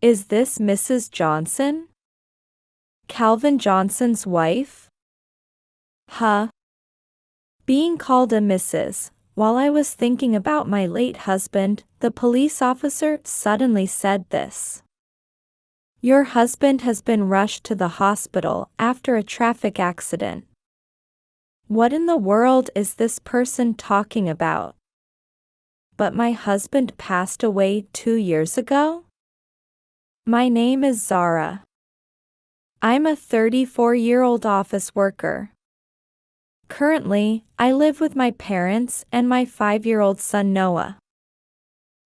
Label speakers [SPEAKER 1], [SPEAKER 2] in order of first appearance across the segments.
[SPEAKER 1] Is this Mrs. Johnson? Calvin Johnson's wife? Huh? Being called a Mrs. While I was thinking about my late husband, the police officer suddenly said this. Your husband has been rushed to the hospital after a traffic accident. What in the world is this person talking about? But my husband passed away 2 years ago? My name is Zara. I'm a 34-year-old office worker. Currently, I live with my parents and my 5-year-old son Noah.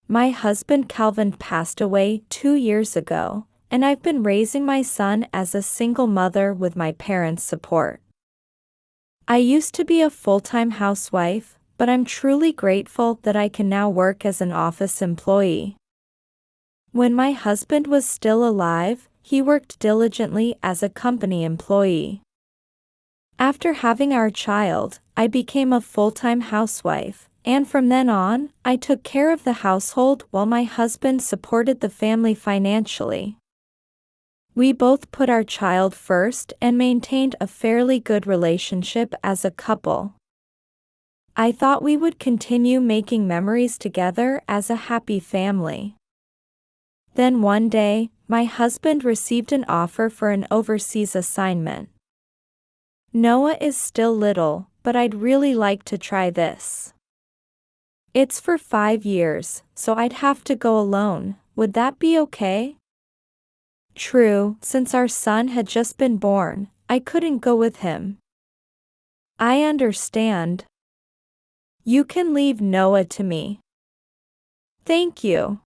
[SPEAKER 1] My husband Calvin passed away 2 years ago, and I've been raising my son as a single mother with my parents' support. I used to be a full-time housewife, but I'm truly grateful that I can now work as an office employee. When my husband was still alive, he worked diligently as a company employee. After having our child, I became a full-time housewife, and from then on, I took care of the household while my husband supported the family financially. We both put our child first and maintained a fairly good relationship as a couple. I thought we would continue making memories together as a happy family. Then one day, my husband received an offer for an overseas assignment. Noah is still little, but I'd really like to try this. It's for 5 years, so I'd have to go alone. Would that be okay? True, since our son had just been born, I couldn't go with him. I understand. You can leave Noah to me. Thank you.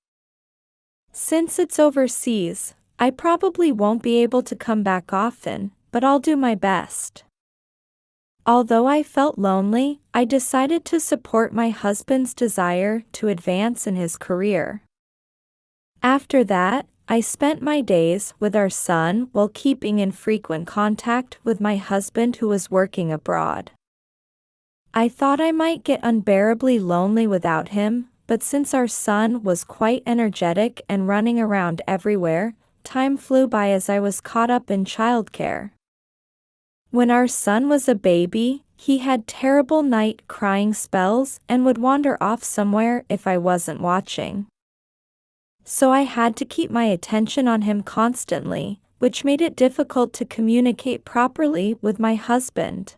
[SPEAKER 1] Since it's overseas, I probably won't be able to come back often, but I'll do my best. Although I felt lonely, I decided to support my husband's desire to advance in his career. After that, I spent my days with our son while keeping in frequent contact with my husband who was working abroad. I thought I might get unbearably lonely without him, but since our son was quite energetic and running around everywhere, time flew by as I was caught up in childcare. When our son was a baby, he had terrible night crying spells and would wander off somewhere if I wasn't watching. So I had to keep my attention on him constantly, which made it difficult to communicate properly with my husband.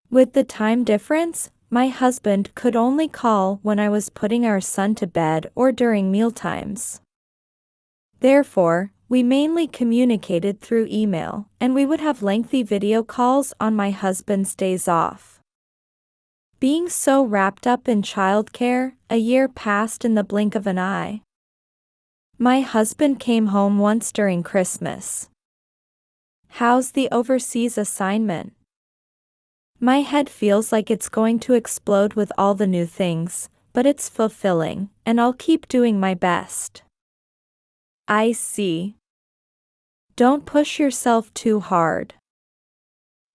[SPEAKER 1] With the time difference, my husband could only call when I was putting our son to bed or during mealtimes. Therefore, we mainly communicated through email, and we would have lengthy video calls on my husband's days off. Being so wrapped up in childcare, a year passed in the blink of an eye. My husband came home once during Christmas. How's the overseas assignment? My head feels like it's going to explode with all the new things, but it's fulfilling, and I'll keep doing my best. I see. Don't push yourself too hard.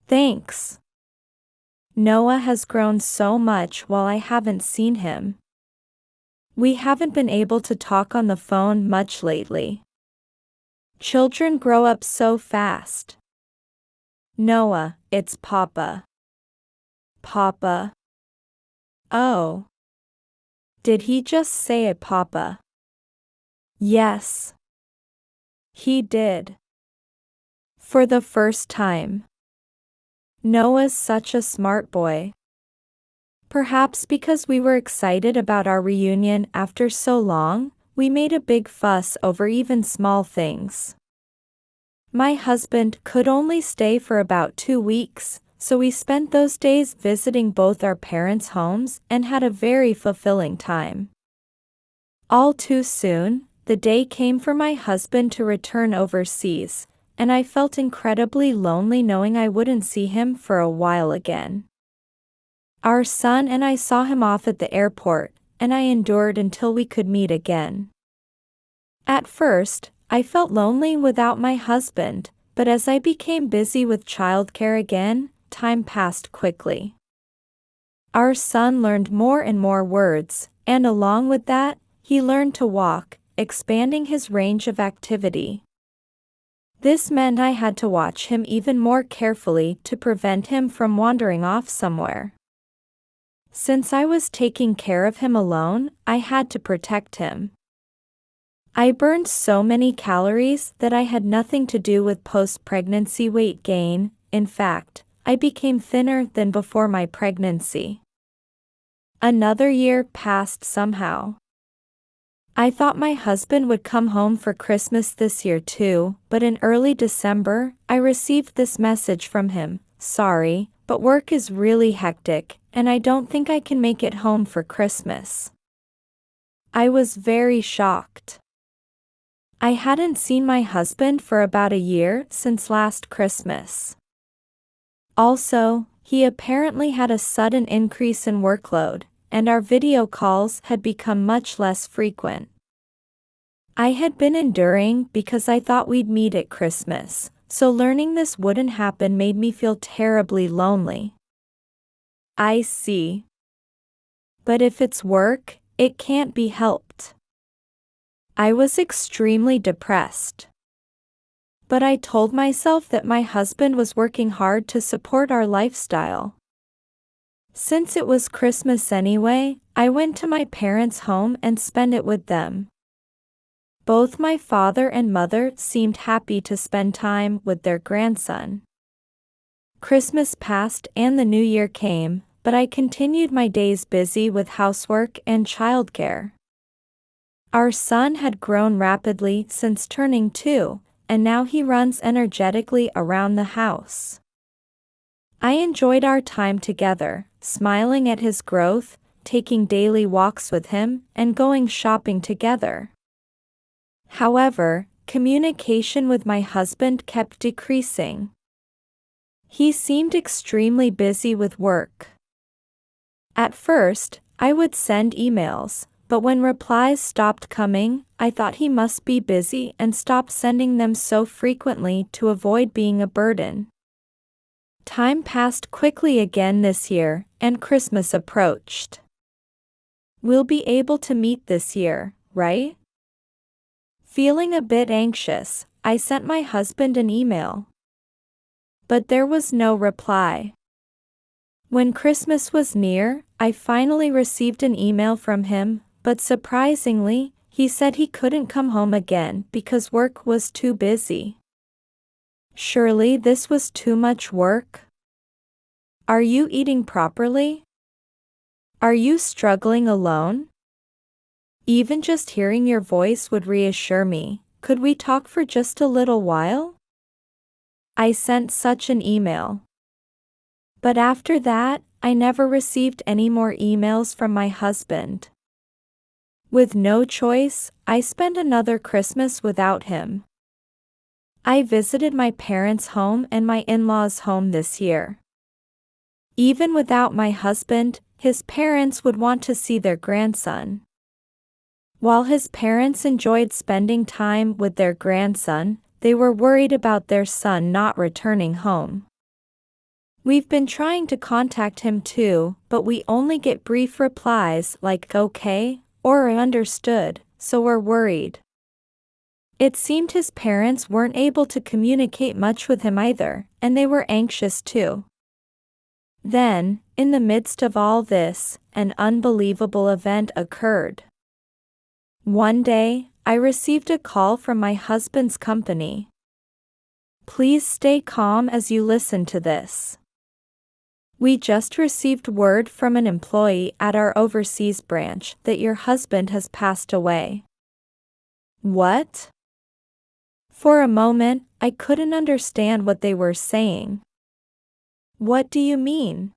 [SPEAKER 1] Thanks. Noah has grown so much while I haven't seen him. We haven't been able to talk on the phone much lately. Children grow up so fast. Noah, it's Papa. Papa. Oh. Did he just say it, Papa? Yes. He did. For the first time. Noah's such a smart boy. Perhaps because we were excited about our reunion after so long, we made a big fuss over even small things. My husband could only stay for about 2 weeks, so we spent those days visiting both our parents' homes and had a very fulfilling time. All too soon, the day came for my husband to return overseas, and I felt incredibly lonely knowing I wouldn't see him for a while again. Our son and I saw him off at the airport, and I endured until we could meet again. At first, I felt lonely without my husband, but as I became busy with childcare again, time passed quickly. Our son learned more and more words, and along with that, he learned to walk, expanding his range of activity. This meant I had to watch him even more carefully to prevent him from wandering off somewhere. Since I was taking care of him alone, I had to protect him. I burned so many calories that I had nothing to do with post-pregnancy weight gain. In fact, I became thinner than before my pregnancy. Another year passed somehow. I thought my husband would come home for Christmas this year too, but in early December, I received this message from him: "Sorry, but work is really hectic, and I don't think I can make it home for Christmas." I was very shocked. I hadn't seen my husband for about a year since last Christmas. Also, he apparently had a sudden increase in workload, and our video calls had become much less frequent. I had been enduring because I thought we'd meet at Christmas, so learning this wouldn't happen made me feel terribly lonely. I see. But if it's work, it can't be helped. I was extremely depressed. But I told myself that my husband was working hard to support our lifestyle. Since it was Christmas anyway, I went to my parents' home and spent it with them. Both my father and mother seemed happy to spend time with their grandson. Christmas passed and the new year came, but I continued my days busy with housework and childcare. Our son had grown rapidly since turning 2, and now he runs energetically around the house. I enjoyed our time together, smiling at his growth, taking daily walks with him, and going shopping together. However, communication with my husband kept decreasing. He seemed extremely busy with work. At first, I would send emails, but when replies stopped coming, I thought he must be busy and stopped sending them so frequently to avoid being a burden. Time passed quickly again this year, and Christmas approached. We'll be able to meet this year, right? Feeling a bit anxious, I sent my husband an email. But there was no reply. When Christmas was near, I finally received an email from him, but surprisingly, he said he couldn't come home again because work was too busy. Surely this was too much work? Are you eating properly? Are you struggling alone? Even just hearing your voice would reassure me. Could we talk for just a little while? I sent such an email. But after that, I never received any more emails from my husband. With no choice, I spent another Christmas without him. I visited my parents' home and my in-laws' home this year. Even without my husband, his parents would want to see their grandson. While his parents enjoyed spending time with their grandson, they were worried about their son not returning home. We've been trying to contact him too, but we only get brief replies like "okay" or "understood," so we're worried. It seemed his parents weren't able to communicate much with him either, and they were anxious too. Then, in the midst of all this, an unbelievable event occurred. One day, I received a call from my husband's company. Please stay calm as you listen to this. We just received word from an employee at our overseas branch that your husband has passed away. What? For a moment, I couldn't understand what they were saying. What do you mean?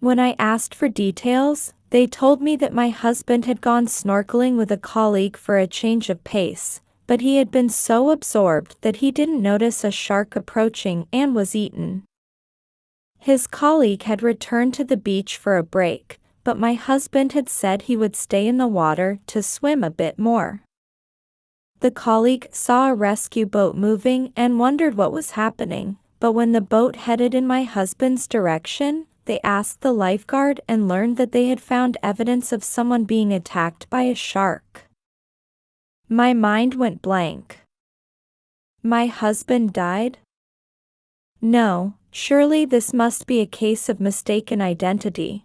[SPEAKER 1] When I asked for details, they told me that my husband had gone snorkeling with a colleague for a change of pace, but he had been so absorbed that he didn't notice a shark approaching and was eaten. His colleague had returned to the beach for a break, but my husband had said he would stay in the water to swim a bit more. The colleague saw a rescue boat moving and wondered what was happening, but when the boat headed in my husband's direction, they asked the lifeguard and learned that they had found evidence of someone being attacked by a shark. My mind went blank. My husband died? No, surely this must be a case of mistaken identity.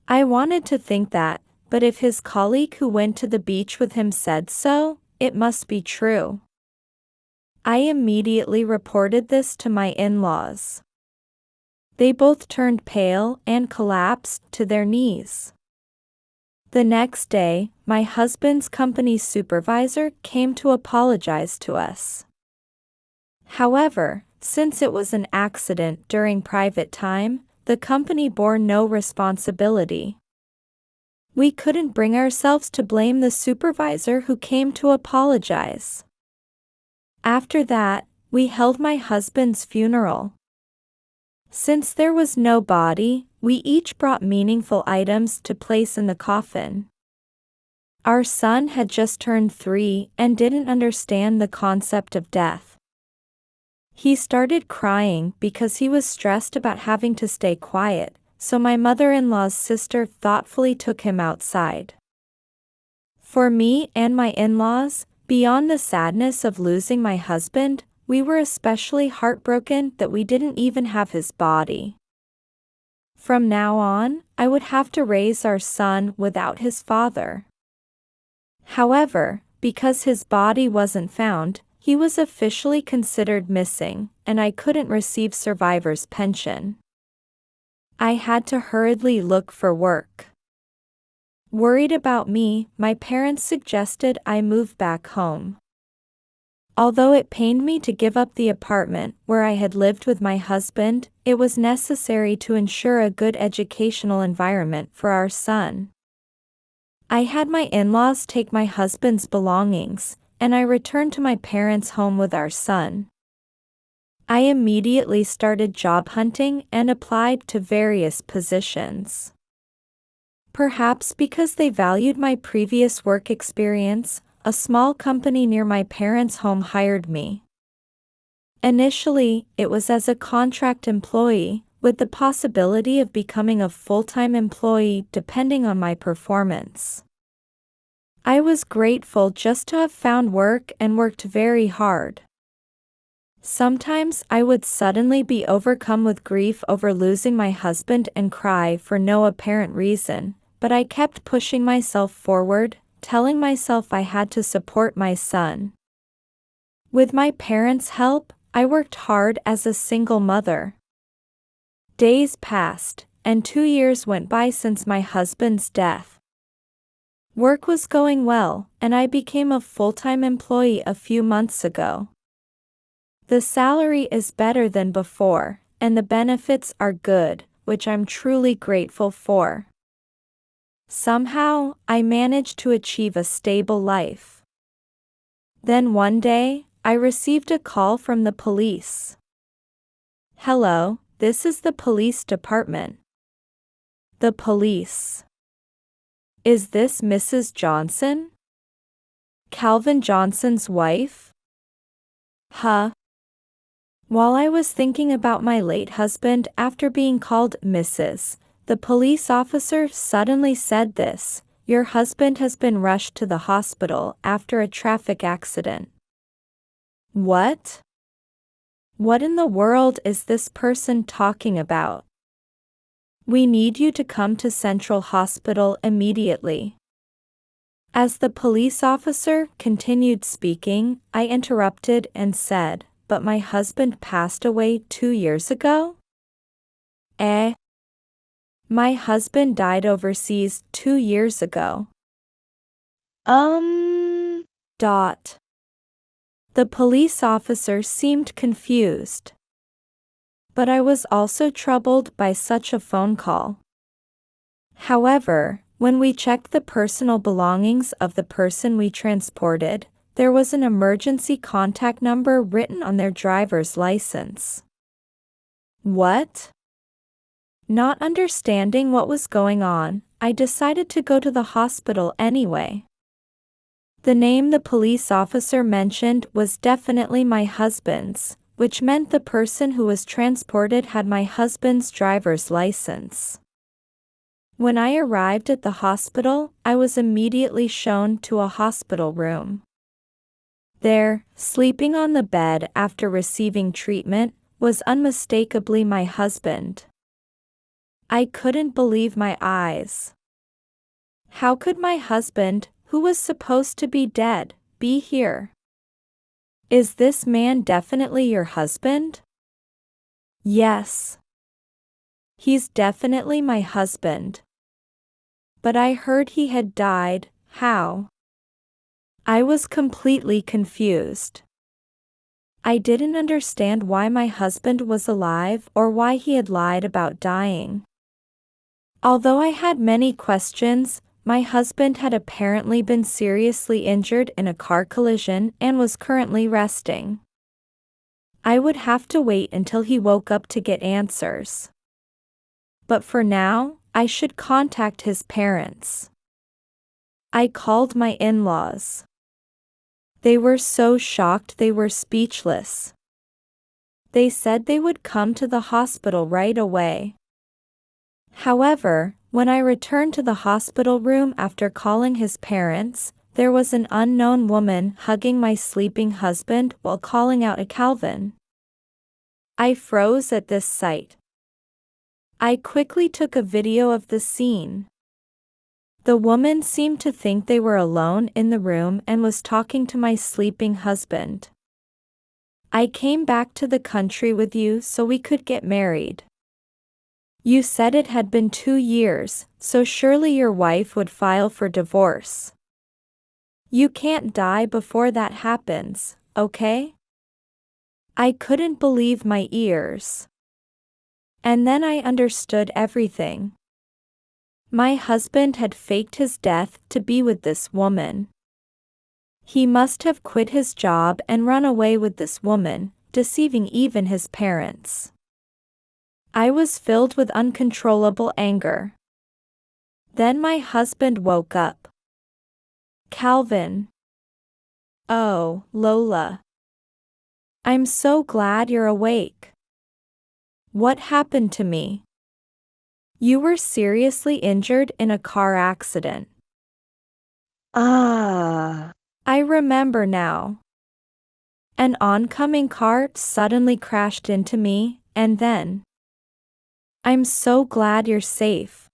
[SPEAKER 1] I wanted to think that, but if his colleague who went to the beach with him said so, it must be true. I immediately reported this to my in-laws. They both turned pale and collapsed to their knees. The next day, my husband's company's supervisor came to apologize to us. However, since it was an accident during private time, the company bore no responsibility. We couldn't bring ourselves to blame the supervisor who came to apologize. After that, we held my husband's funeral. Since there was no body, we each brought meaningful items to place in the coffin. Our son had just turned 3 and didn't understand the concept of death. He started crying because he was stressed about having to stay quiet, so my mother-in-law's sister thoughtfully took him outside. For me and my in-laws, beyond the sadness of losing my husband, we were especially heartbroken that we didn't even have his body. From now on, I would have to raise our son without his father. However, because his body wasn't found, he was officially considered missing, and I couldn't receive survivor's pension. I had to hurriedly look for work. Worried about me, my parents suggested I move back home. Although it pained me to give up the apartment where I had lived with my husband, it was necessary to ensure a good educational environment for our son. I had my in-laws take my husband's belongings, and I returned to my parents' home with our son. I immediately started job hunting and applied to various positions. Perhaps because they valued my previous work experience, a small company near my parents' home hired me. Initially, it was as a contract employee, with the possibility of becoming a full-time employee depending on my performance. I was grateful just to have found work and worked very hard. Sometimes I would suddenly be overcome with grief over losing my husband and cry for no apparent reason, but I kept pushing myself forward, telling myself I had to support my son. With my parents' help, I worked hard as a single mother. Days passed, and 2 years went by since my husband's death. Work was going well, and I became a full-time employee a few months ago. The salary is better than before, and the benefits are good, which I'm truly grateful for. Somehow, I managed to achieve a stable life. Then one day, I received a call from the police. "Hello, this is the police department." The police. "Is this Mrs. Johnson? Calvin Johnson's wife?" Huh? While I was thinking about my late husband after being called Mrs., the police officer suddenly said this: "Your husband has been rushed to the hospital after a traffic accident." What? What in the world is this person talking about? "We need you to come to Central Hospital immediately." As the police officer continued speaking, I interrupted and said, "But my husband passed away 2 years ago?" Eh? My husband died overseas 2 years ago. Dot. The police officer seemed confused. But I was also troubled by such a phone call. However, when we checked the personal belongings of the person we transported, there was an emergency contact number written on their driver's license. What? Not understanding what was going on, I decided to go to the hospital anyway. The name the police officer mentioned was definitely my husband's, which meant the person who was transported had my husband's driver's license. When I arrived at the hospital, I was immediately shown to a hospital room. There, sleeping on the bed after receiving treatment, was unmistakably my husband. I couldn't believe my eyes. How could my husband, who was supposed to be dead, be here? Is this man definitely your husband? Yes. He's definitely my husband. But I heard he had died. How? I was completely confused. I didn't understand why my husband was alive or why he had lied about dying. Although I had many questions, my husband had apparently been seriously injured in a car collision and was currently resting. I would have to wait until he woke up to get answers. But for now, I should contact his parents. I called my in-laws. They were so shocked they were speechless. They said they would come to the hospital right away. However, when I returned to the hospital room after calling his parents, there was an unknown woman hugging my sleeping husband while calling out to Calvin. I froze at this sight. I quickly took a video of the scene. The woman seemed to think they were alone in the room and was talking to my sleeping husband. I came back to the country with you so we could get married. You said it had been 2 years, so surely your wife would file for divorce. You can't die before that happens, okay? I couldn't believe my ears. And then I understood everything. My husband had faked his death to be with this woman. He must have quit his job and run away with this woman, deceiving even his parents. I was filled with uncontrollable anger. Then my husband woke up. Calvin. Oh, Lola. I'm so glad you're awake. What happened to me? You were seriously injured in a car accident. I remember now. An oncoming car suddenly crashed into me, and then. I'm so glad you're safe.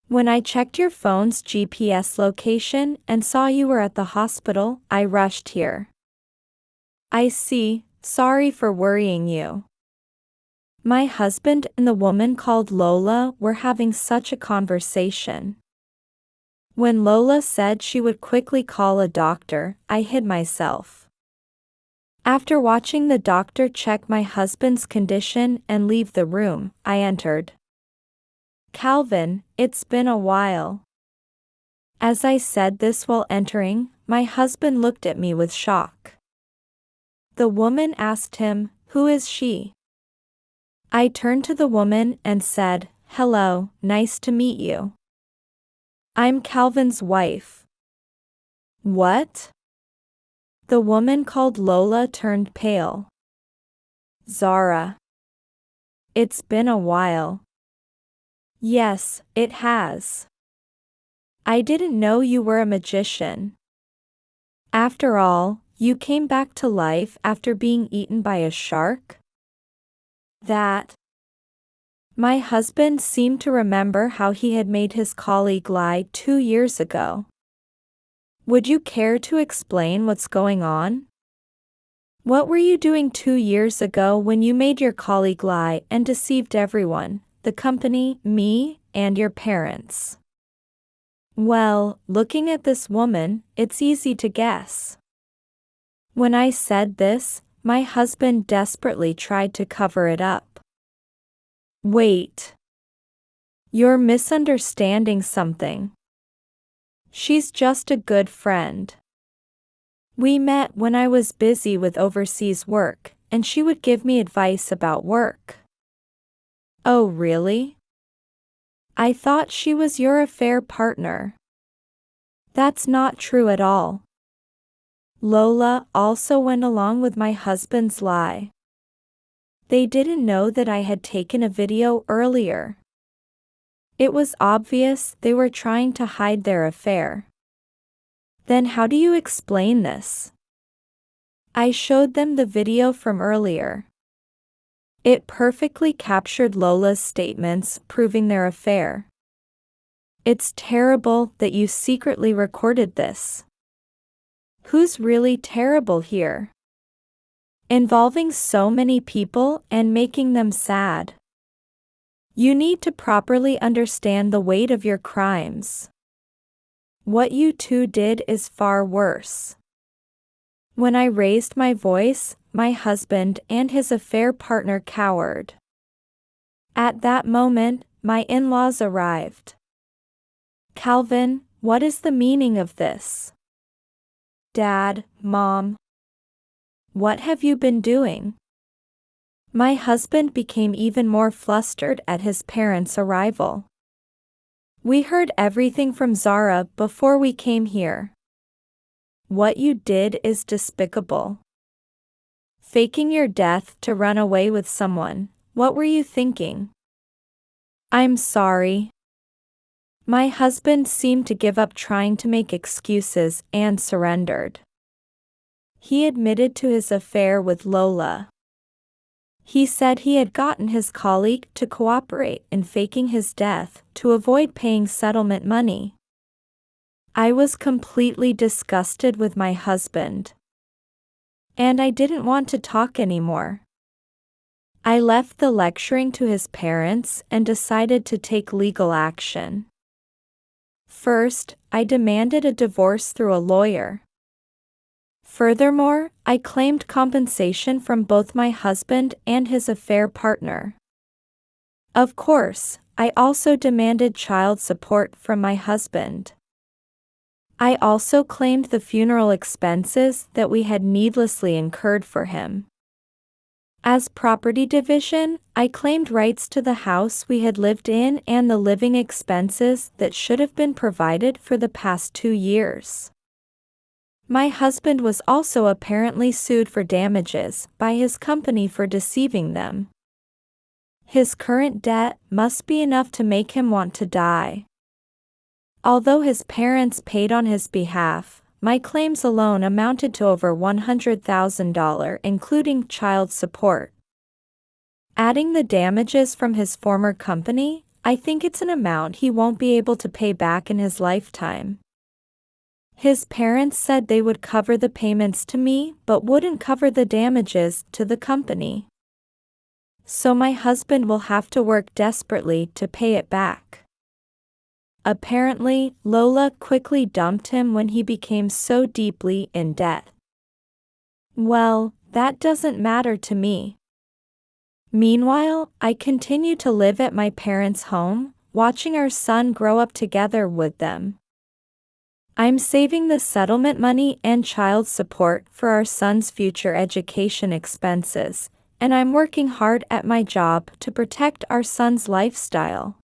[SPEAKER 1] When I checked your phone's GPS location and saw you were at the hospital, I rushed here. I see, sorry for worrying you. My husband and the woman called Lola were having such a conversation. When Lola said she would quickly call a doctor, I hid myself. After watching the doctor check my husband's condition and leave the room, I entered. Calvin, it's been a while. As I said this while entering, my husband looked at me with shock. The woman asked him, "Who is she?" I turned to the woman and said, "Hello, nice to meet you. I'm Calvin's wife." What? The woman called Lola turned pale. Zara. It's been a while. Yes, it has. I didn't know you were a magician. After all, you came back to life after being eaten by a shark? That. My husband seemed to remember how he had made his colleague lie 2 years ago. Would you care to explain what's going on? What were you doing 2 years ago when you made your colleague lie and deceived everyone, the company, me, and your parents? Well, looking at this woman, it's easy to guess. When I said this, my husband desperately tried to cover it up. Wait. You're misunderstanding something. She's just a good friend. We met when I was busy with overseas work, and she would give me advice about work. Oh, really? I thought she was your affair partner. That's not true at all. Lola also went along with my husband's lie. They didn't know that I had taken a video earlier. It was obvious they were trying to hide their affair. Then how do you explain this? I showed them the video from earlier. It perfectly captured Lola's statements proving their affair. It's terrible that you secretly recorded this. Who's really terrible here? Involving so many people and making them sad. You need to properly understand the weight of your crimes. What you two did is far worse. When I raised my voice, my husband and his affair partner cowered. At that moment, my in-laws arrived. Calvin, what is the meaning of this? Dad, Mom. What have you been doing? My husband became even more flustered at his parents' arrival. We heard everything from Zara before we came here. What you did is despicable. Faking your death to run away with someone, what were you thinking? I'm sorry. My husband seemed to give up trying to make excuses and surrendered. He admitted to his affair with Lola. He said he had gotten his colleague to cooperate in faking his death to avoid paying settlement money. I was completely disgusted with my husband. And I didn't want to talk anymore. I left the lecturing to his parents and decided to take legal action. First, I demanded a divorce through a lawyer. Furthermore, I claimed compensation from both my husband and his affair partner. Of course, I also demanded child support from my husband. I also claimed the funeral expenses that we had needlessly incurred for him. As property division, I claimed rights to the house we had lived in and the living expenses that should have been provided for the past 2 years. My husband was also apparently sued for damages by his company for deceiving them. His current debt must be enough to make him want to die. Although his parents paid on his behalf, my claims alone amounted to over $100,000 including child support. Adding the damages from his former company, I think it's an amount he won't be able to pay back in his lifetime. His parents said they would cover the payments to me but wouldn't cover the damages to the company. So my husband will have to work desperately to pay it back. Apparently, Lola quickly dumped him when he became so deeply in debt. Well, that doesn't matter to me. Meanwhile, I continue to live at my parents' home, watching our son grow up together with them. I'm saving the settlement money and child support for our son's future education expenses, and I'm working hard at my job to protect our son's lifestyle.